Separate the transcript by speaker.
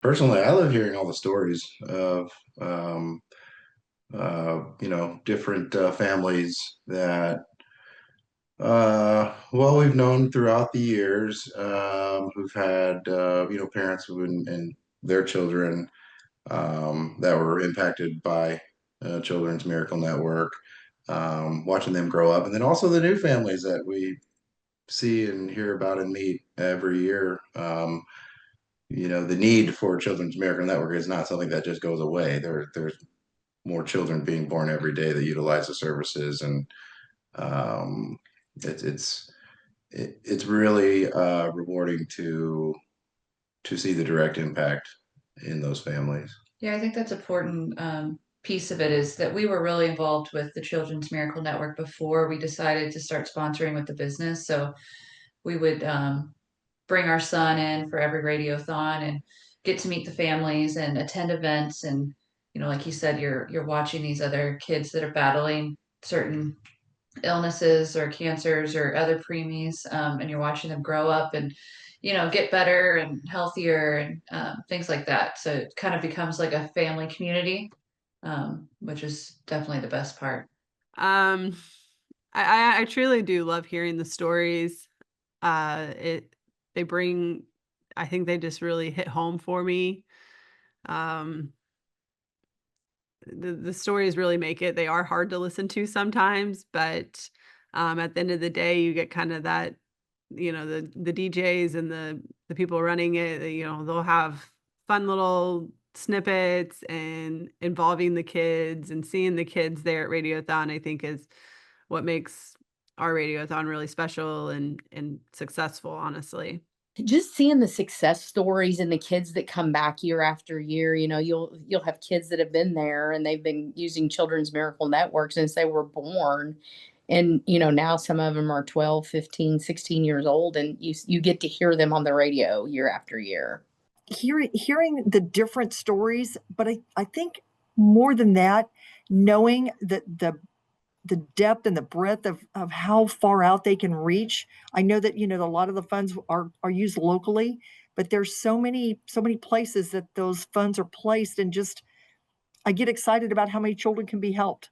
Speaker 1: Personally, I love hearing all the stories of different families that we've known throughout the years, who've had parents and their children that were impacted by Children's Miracle Network, watching them grow up, and then also the new families that we see and hear about and meet every year. The need for Children's Miracle Network is not something that just goes away. There's more children being born every day that utilize the services, and um, it, it's it's really rewarding to see the direct impact in those families.
Speaker 2: Yeah, I think that's important. Piece of it is that we were really involved with the Children's Miracle Network before we decided to start sponsoring with the business. So we would bring our son in for every radiothon and get to meet the families and attend events. And like you said, you're watching these other kids that are battling certain illnesses or cancers or other preemies, and you're watching them grow up and get better and healthier and things like that. So it kind of becomes like a family community, which is definitely the best part.
Speaker 3: Um, I truly do love hearing the stories. It they bring I think they just really hit home for me. Um, the stories really make it. They are hard to listen to sometimes, but at the end of the day, you get kind of that, the DJs and the people running it, they'll have fun little snippets and involving the kids and seeing the kids there at Radiothon, I think is what makes our Radiothon really special and successful, honestly.
Speaker 4: Just seeing the success stories and the kids that come back year after year, you'll have kids that have been there and they've been using Children's Miracle Network since they were born. And, now some of them are 12, 15, 16 years old, and you get to hear them on the radio year after year.
Speaker 5: Hearing the different stories, but I think more than that, knowing that the depth and the breadth of how far out they can reach. I know that, a lot of the funds are used locally, but there's so many places that those funds are placed, and just I get excited about how many children can be helped.